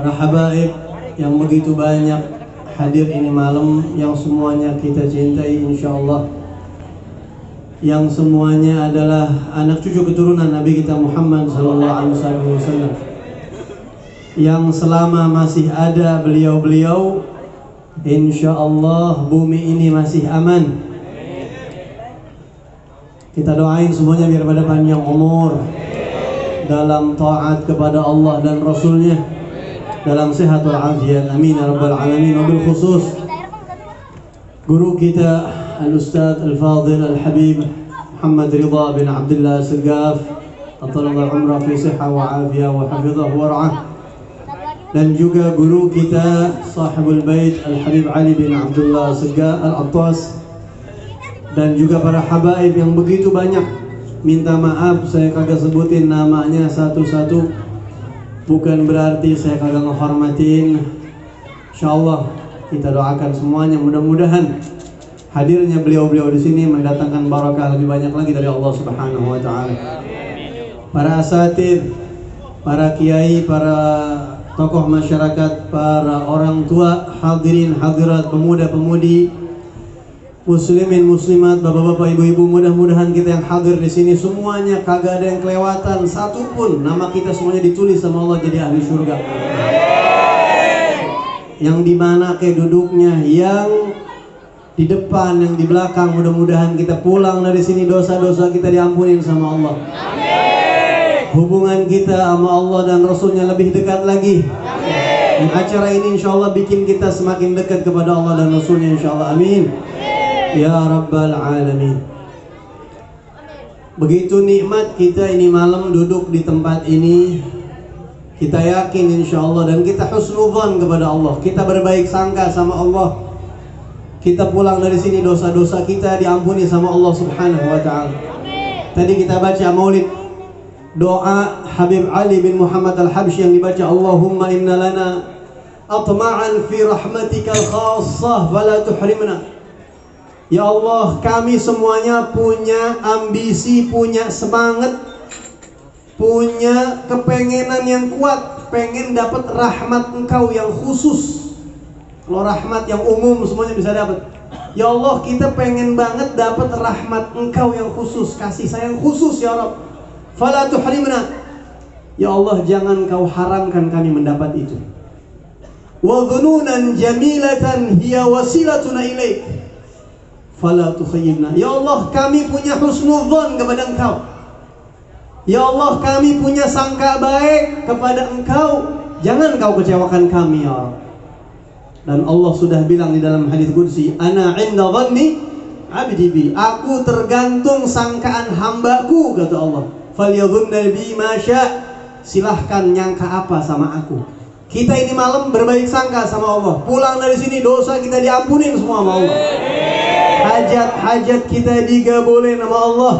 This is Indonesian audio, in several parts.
para habaib yang begitu banyak hadir ini malam, yang semuanya kita cintai insyaallah, yang semuanya adalah anak cucu keturunan Nabi kita Muhammad SAW, yang selama masih ada beliau-beliau insyaallah bumi ini masih aman. Kita doain semuanya biar pada panjang umur dalam taat kepada Allah dan Rasulnya, dalam sehat walafiat, amin ya rabbal alamin. Wabil khusus guru kita Al-Ustadz Al-Fadil Al-Habib Muhammad Ridha bin Abdullah Segaf, atallal umrah fi sihha wa afiyah wa hafizah wa ra'ah, dan juga guru kita Sahibul Bait Al-Habib Ali bin Abdullah Segaf Al-Attas, dan juga para habaib yang begitu banyak. Minta maaf saya kagak sebutin namanya satu-satu, bukan berarti saya kagak ngehormatin. Insyaallah kita doakan semuanya, mudah-mudahan hadirnya beliau-beliau di sini mendatangkan barakah lebih banyak lagi dari Allah Subhanahu wa taala. Para asatidz, para kiai, para tokoh masyarakat, para orang tua, hadirin hadirat, pemuda-pemudi, muslimin muslimat, bapak-bapak, ibu-ibu, mudah-mudahan kita yang hadir di sini semuanya kagak ada yang kelewatan satu pun. Nama kita semuanya ditulis sama Allah jadi ahli surga. Yang di mana kayak duduknya, yang di depan, yang di belakang, mudah-mudahan kita pulang dari sini dosa-dosa kita diampunin sama Allah. Hubungan kita sama Allah dan Rasulnya lebih dekat lagi. Dan acara ini insyaallah bikin kita semakin dekat kepada Allah dan Rasulnya insyaallah, amin ya rabbal alamin. Begitu nikmat kita ini malam duduk di tempat ini, kita yakin insyaallah dan kita husnudzon kepada Allah, kita berbaik sangka sama Allah, kita pulang dari sini dosa-dosa kita diampuni sama Allah Subhanahu wa taala. Tadi kita baca maulid, doa Habib Ali bin Muhammad Al-Habsyi yang dibaca, Allahumma inna lana atma'an fi rahmatikal khassah fala tuhrimna. Ya Allah, kami semuanya punya ambisi, punya semangat, punya kepengenan yang kuat, pengen dapat rahmat Engkau yang khusus. Kalau rahmat yang umum semuanya bisa dapat. Ya Allah, kita pengen banget dapat rahmat Engkau yang khusus, kasih sayang khusus ya Rabb. Fala tuhrimna. Ya Allah, jangan Kau haramkan kami mendapat itu. Wa dhununan jamilatan hiya wasilatuna ilaik. Fala tukhayyibna. Ya Allah, kami punya husnudzon kepada Engkau. Ya Allah, kami punya sangka baik kepada Engkau. Jangan Kau kecewakan kami ya Allah. Dan Allah sudah bilang di dalam hadis qudsi, ana 'inda dhanni 'abdi bi. Aku tergantung sangkaan hambaku, kata Allah. Falyadhunna bi ma sya'. Silahkan nyangka apa sama aku. Kita ini malam berbaik sangka sama Allah. Pulang dari sini dosa kita diampunin semua sama Allah. Hajat-hajat kita digabulin sama Allah.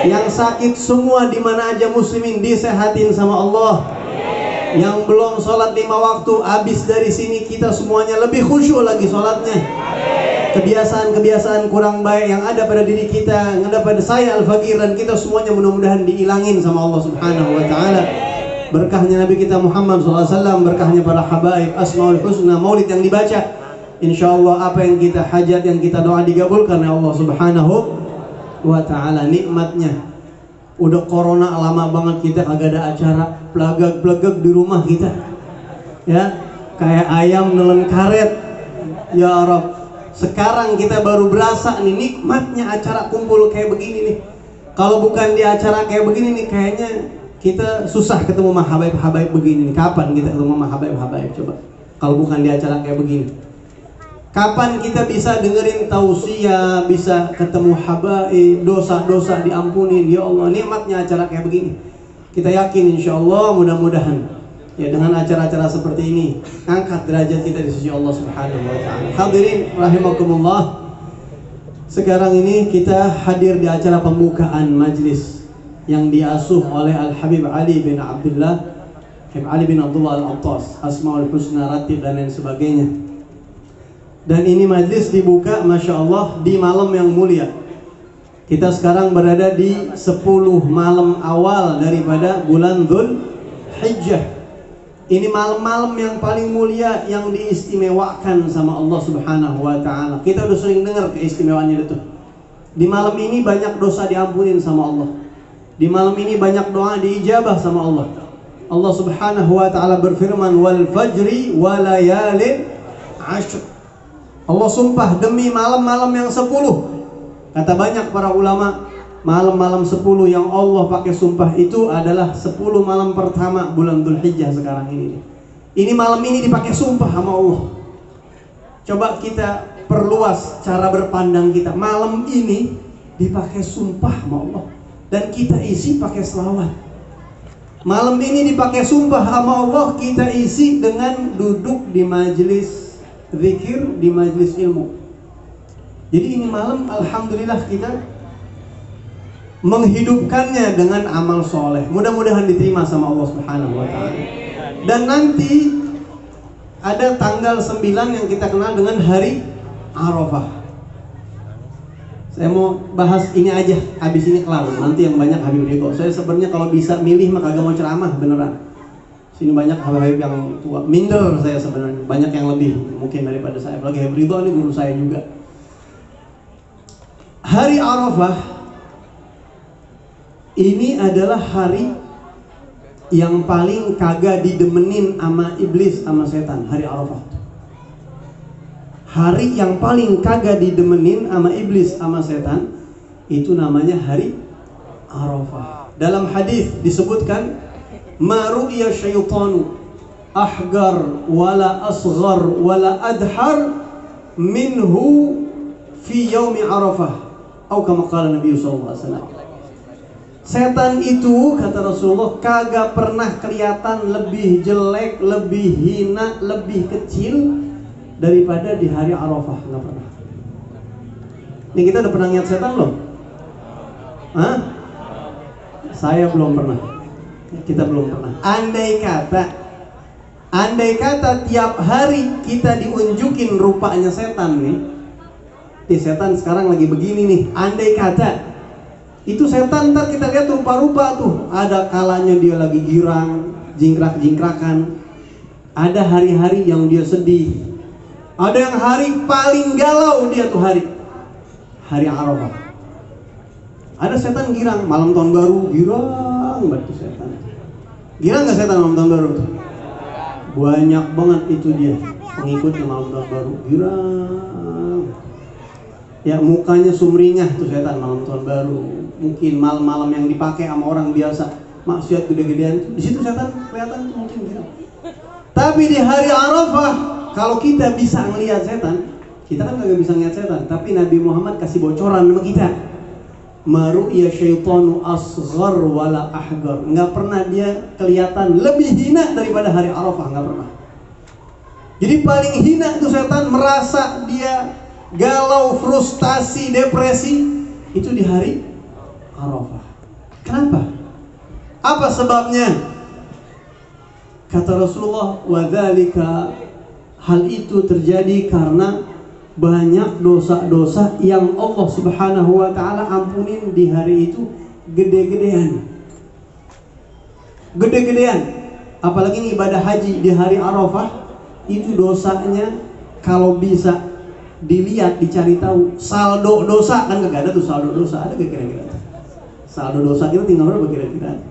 Yang sakit semua di mana aja muslimin disehatin sama Allah. Yang belum sholat 5 waktu, habis dari sini kita semuanya lebih khusyuk lagi sholatnya. Kebiasaan-kebiasaan kurang baik yang ada pada diri kita, yang ada pada saya Al-Fakir dan kita semuanya mudah-mudahan diilangin sama Allah Subhanahu wa taala. Berkahnya Nabi kita Muhammad SAW, berkahnya para habaib, Asmaul Husna, maulid yang dibaca, insyaallah apa yang kita hajat, yang kita doa digabulkan oleh Allah Subhanahu wa taala. Nikmatnya udah corona lama banget kita kagak ada acara, pelagak-pelagak di rumah kita ya, kayak ayam nelen karet. Ya Rabb, sekarang kita baru berasa nih nikmatnya acara kumpul kayak begini nih. Kalau bukan di acara kayak begini nih, kayaknya kita susah ketemu sama habaib-habaib begini nih. Kapan kita ketemu sama habaib-habaib coba? Kalau bukan di acara kayak begini. Kapan kita bisa dengerin tausiah, bisa ketemu habaib, dosa-dosa diampuni. Ya Allah, nikmatnya acara kayak begini. Kita yakin insyaallah, mudah-mudahan ya dengan acara-acara seperti ini angkat derajat kita di sisi Allah Subhanahu wa taala. Hadirin rahimakumullah. Sekarang ini kita hadir di acara pembukaan majlis yang diasuh oleh Al-Habib Ali bin Abdullah, Habib Ali bin Abdullah Al-Attas, Asmaul Husna, Ratib dan lain sebagainya. Dan ini majlis dibuka Masya Allah di malam yang mulia. Kita sekarang berada di 10 malam awal daripada bulan Dzul Hijjah. Ini malam-malam yang paling mulia, yang diistimewakan sama Allah Subhanahu wa ta'ala. Kita udah sering dengar keistimewaannya itu. Di malam ini banyak dosa diampunin sama Allah. Di malam ini banyak doa diijabah sama Allah. Allah Subhanahu wa ta'ala berfirman, wal fajri wa layalin ashr. Allah sumpah demi malam-malam yang 10. Kata banyak para ulama, malam-malam 10 yang Allah pakai sumpah itu adalah 10 malam pertama bulan Dzulhijjah sekarang ini. Ini malam ini dipakai sumpah sama Allah. Coba kita perluas cara berpandang kita. Malam ini dipakai sumpah sama Allah, dan kita isi pakai selawat. Malam ini dipakai sumpah sama Allah, kita isi dengan duduk di majelis zikir, di majelis ilmu. Jadi ini malam alhamdulillah kita menghidupkannya dengan amal soleh. Mudah-mudahan diterima sama Allah Subhanahu wa ta'ala. Dan nanti ada tanggal 9 yang kita kenal dengan hari Arafah. Saya mau bahas ini aja, habis ini kelar. Nanti yang banyak Habib Ridho. Saya sebenarnya kalau bisa milih mah kagak mau ceramah beneran. Sini banyak Habib yang tua. Minder saya sebenarnya. Banyak yang lebih mungkin daripada saya. Apalagi Habib Ridho ini guru saya juga. Hari Arafah ini adalah hari yang paling kagak didemenin sama iblis, sama setan. Hari Arafah, hari yang paling kagak didemenin sama iblis, sama setan, itu namanya hari Arafah. Dalam hadis disebutkan, ma ru'ya syaitanu ahgar wala asghar wala adhar minhu fi yaumi Arafah, atau kama qala Nabi sallallahu alaihi wasallam. Setan itu, kata Rasulullah, kagak pernah kelihatan lebih jelek, lebih hina, lebih kecil daripada di hari Arafah. Nggak pernah. Ini kita udah pernah lihat setan belum? Hah? Saya belum pernah. Kita belum pernah. Andai kata tiap hari kita diunjukin rupanya setan nih. Setan sekarang lagi begini nih. Andai kata itu setan, ntar kita lihat rupa-rupa tuh. Ada kalanya dia lagi girang, jingkrak-jingkrakan. Ada hari-hari yang dia sedih. Ada yang hari paling galau dia tuh hari Arafah. Ada setan girang, malam tahun baru girang banget tuh setan. Girang gak setan malam tahun baru tuh? Banyak banget itu dia pengikutnya malam tahun baru, girang. Ya mukanya sumringah tuh setan malam tahun baru. Mungkin malam-malam yang dipakai sama orang biasa, maksiat gede-gedean, di situ setan kelihatan tuh mungkin girang. Tapi di hari Arafah, kalau kita bisa ngelihat setan, kita kan nggak bisa ngelihat setan, tapi Nabi Muhammad kasih bocoran sama kita. Maru'ya syaitanu asghar wala ahgar. Nggak pernah dia kelihatan lebih hina daripada hari Arafah, nggak pernah. Jadi paling hina tuh setan, merasa dia galau, frustasi, depresi, itu di hari Arafah. Kenapa? Apa sebabnya? Kata Rasulullah, wadzalika, hal itu terjadi karena banyak dosa-dosa yang Allah Subhanahu wa ta'ala ampunin di hari itu gede-gedean. Gede-gedean. Apalagi ibadah haji di hari Arafah, itu dosanya kalau bisa dilihat, dicari tahu saldo dosa, kan gak ada tuh saldo dosa, ada gak kira-kira? Saldo dosa kita tinggal berapa kira-kira?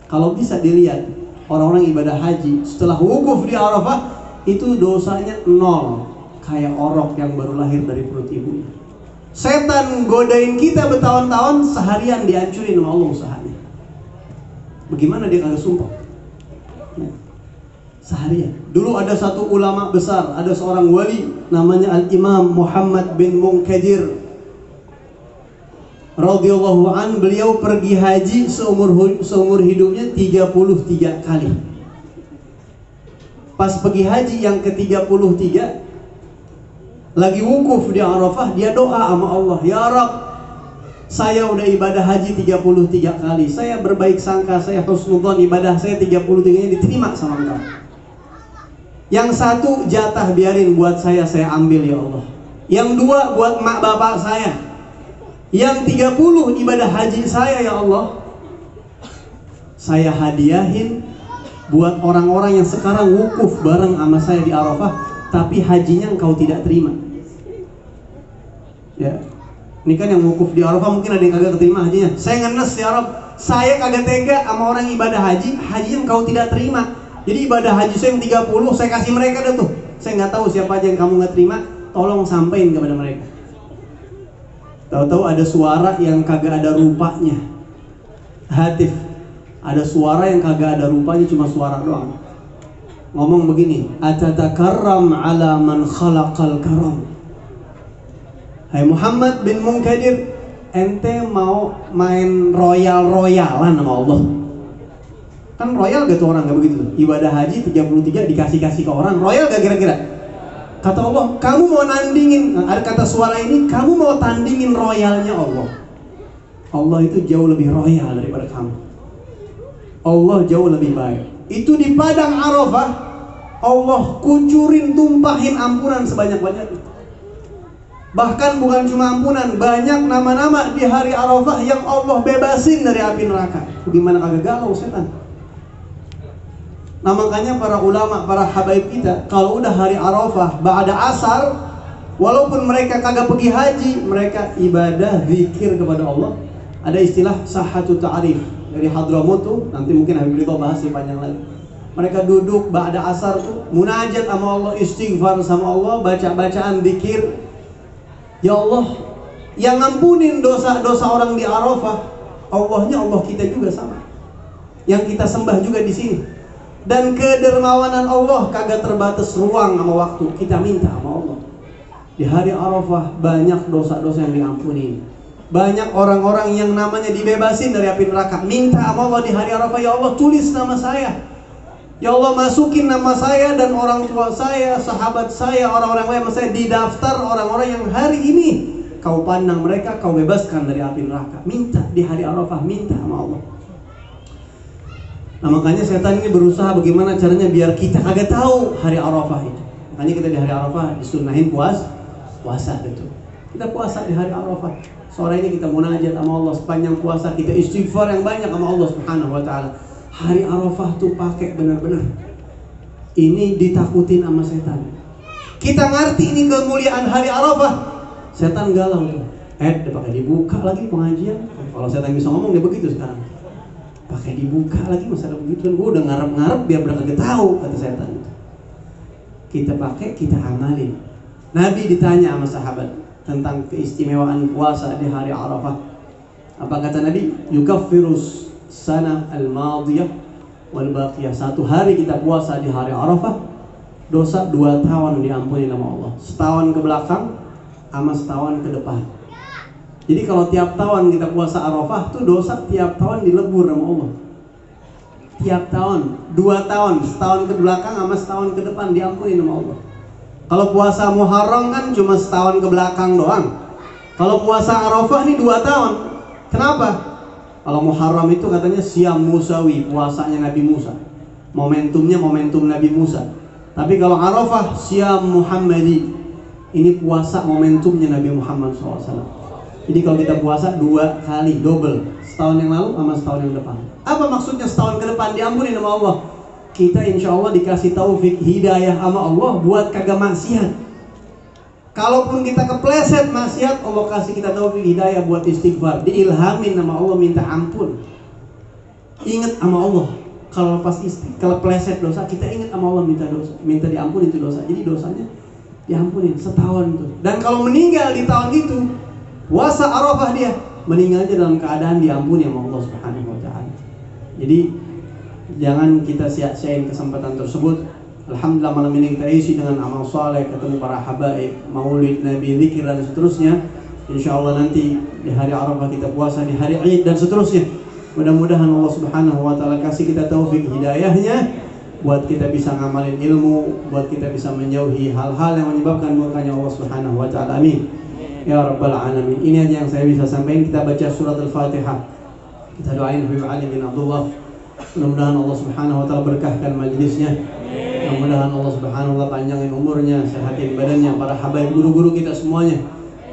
Kalau bisa dilihat orang-orang ibadah haji setelah wukuf di Arafah, itu dosanya 0, kayak orok yang baru lahir dari perut ibunya. Setan godain kita bertahun-tahun, seharian dihancurin sama Allah usahanya. Bagaimana dia kagak sumpah? Seharian. Dulu ada satu ulama besar, ada seorang wali namanya Al-Imam Muhammad bin Munkadir radhiyallahu an. Beliau pergi haji seumur hidupnya 33 kali. Pas pergi haji yang ke-33, lagi wukuf di Arafah, dia doa sama Allah, ya Rabb, saya udah ibadah haji 33 kali, saya berbaik sangka, saya husnudzon, ibadah saya 33-nya diterima sama Engkau. Yang satu jatah biarin buat saya ambil ya Allah. Yang dua buat mak bapak saya. Yang 30 ibadah haji saya ya Allah, saya hadiahin Buat orang-orang yang sekarang wukuf bareng sama saya di Arafah, tapi hajinya engkau tidak terima. Ya, ini kan yang wukuf di Arafah mungkin ada yang kagak terima hajinya. Saya ngenes ya Rob, saya kagak tega sama orang ibadah haji, hajinya engkau tidak terima. Jadi ibadah haji saya yang 30, saya kasih mereka dah tuh. Saya nggak tahu siapa aja yang kamu nggak terima, tolong sampaikan kepada mereka. Tahu-tahu ada suara yang kagak ada rupanya. Hatif. Ada suara yang kagak ada rupanya, cuma suara doang. Ngomong begini, atatakarram ala man khalaqal karam. Hai Muhammad bin Munkadir, ente mau main royal-royalan sama Allah? Kan royal gak tuh orang, gak begitu? Ibadah haji 33 dikasih-kasih ke orang, royal gak kira-kira? Kata Allah, kamu mau nandingin, ada kata suara ini, kamu mau tandingin royalnya Allah. Allah itu jauh lebih royal daripada kamu. Allah jauh lebih baik. Itu di padang Arafah, Allah kucurin, tumpahin ampunan sebanyak-banyaknya. Bahkan bukan cuma ampunan, banyak nama-nama di hari Arafah yang Allah bebasin dari api neraka. Gimana kagak galau setan? Nah makanya para ulama, para habaib kita, kalau udah hari Arafah, ba'da asar, walaupun mereka kagak pergi haji, mereka ibadah, zikir kepada Allah. Ada istilah sahatu ta'arif dari Hadramut tuh, nanti mungkin Habib Ridho bahas lebih panjang lagi. Mereka duduk ba'da asar tuh, munajat sama Allah, istighfar sama Allah, baca-bacaan zikir. Ya Allah, yang ngampunin dosa-dosa orang di Arafah, Allahnya Allah kita juga sama. Yang kita sembah juga di sini. Dan kedermawanan Allah kagak terbatas ruang sama waktu. Kita minta sama Allah. Di hari Arafah banyak dosa-dosa yang diampuni. Banyak orang-orang yang namanya dibebasin dari api neraka. Minta sama Allah di hari Arafah, ya Allah tulis nama saya. Ya Allah masukin nama saya dan orang tua saya, sahabat saya, orang-orang yang saya di daftar orang-orang yang hari ini kau pandang mereka, kau bebaskan dari api neraka. Minta di hari Arafah, minta sama Allah. Nah makanya setan ini berusaha bagaimana caranya biar kita kagak tahu hari Arafah itu. Makanya kita di hari Arafah disunahin puasa gitu. Kita puasa di hari Arafah. Sore ini kita munajat sama Allah, sepanjang puasa kita istighfar yang banyak sama Allah Subhanahu wa taala. Hari Arafah tuh pakai benar-benar. Ini ditakutin sama setan. Kita ngerti ini kemuliaan hari Arafah. Setan galau tuh. Udah pakai dibuka lagi pengajian. Kalau setan bisa ngomong dia begitu sekarang. Pakai dibuka lagi masalah begitu kan, gue udah ngarep-ngarep biar mereka kagak tahu, kata setan. Kita pakai, kita amalin. Nabi ditanya sama sahabat tentang keistimewaan puasa di hari Arafah. Apa kata Nabi? Yukaffirus sana al-madiyah wal baqiyah. Satu hari kita puasa di hari Arafah, dosa 2 tahun diampuni sama Allah. Setahun ke belakang sama setahun ke depan. Jadi kalau tiap tahun kita puasa Arafah tuh dosa tiap tahun dilebur sama Allah. Tiap tahun, 2 tahun, setahun ke belakang sama setahun ke depan diampuni sama Allah. Kalau puasa Muharram kan cuma setahun ke belakang doang. Kalau puasa Arafah nih 2 tahun. Kenapa? Kalau Muharram itu katanya Siyam Musawi, puasanya Nabi Musa. Momentumnya momentum Nabi Musa. Tapi kalau Arafah Siyam Muhammadi, ini puasa momentumnya Nabi Muhammad SAW. Jadi kalau kita puasa 2 kali, double. Setahun yang lalu sama setahun yang depan. Apa maksudnya setahun ke depan diampuni sama Allah? Kita insya Allah dikasih taufik hidayah sama Allah buat kagak maksiat. Kalaupun kita kepleset maksiat, Allah kasih kita taufik hidayah buat istighfar. Diilhamin sama Allah minta ampun. Ingat sama Allah. Kalau pas kalau pleset dosa, kita ingat sama Allah minta diampuni itu dosa. Jadi dosanya diampuni setahun itu. Dan kalau meninggal di tahun itu, puasa Arafah dia meninggalnya dalam keadaan diampuni sama Allah Subhanahu wa taala. Jadi jangan kita sia-siain kesempatan tersebut. Alhamdulillah malam ini kita isi dengan amal saleh, ketemu para habaib, maulid Nabi, zikir dan seterusnya. Insyaallah nanti di hari Arafah kita puasa, di hari Id dan seterusnya. Mudah-mudahan Allah Subhanahu wa taala kasih kita taufik hidayahnya buat kita bisa ngamalin ilmu, buat kita bisa menjauhi hal-hal yang menyebabkan murkanya Allah Subhanahu wa taala. Amin. Ya Rabbal Alamin. Ini aja yang saya bisa sampaikan. Kita baca surat Al-Fatihah. Kita doain Habib Ali bin Abdullah. Mudah-mudahan Allah Subhanahu wa taala berkahkan majlisnya. Mudah-mudahan Allah Subhanahu wa taala panjangin umurnya, sehatin badannya, para habaib guru-guru kita semuanya.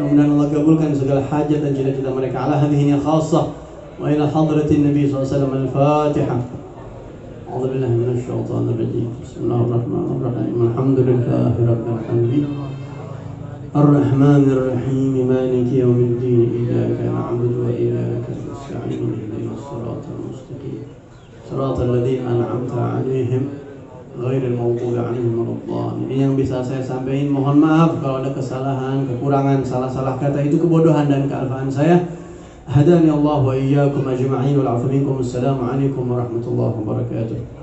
Mudah-mudahan Allah kabulkan segala hajat dan cita-cita mereka. Ala hadhihi khassah wa ila hadratin Nabi sallallahu alaihi wasallam. Al-Fatihah. أعوذ بالله من الشيطان الرجيم. بسم الله الرحمن الرحيم. الحمد لله رب العالمين الرحمن الرحيم مالك يوم الدين إياك نعبد وإياك نستعين اهدنا الصراط المستقيم صراط الذين أنعمت عليهم غير المغضوب عليهم ولا الضالين. Yang bisa saya sampaikan, mohon maaf kalau ada kesalahan, kekurangan, salah-salah kata, itu kebodohan dan kealfaan saya. Hadani Allah wa iyyakum ajma'in wal 'afwa minkum. Assalamualaikum warahmatullahi wabarakatuh.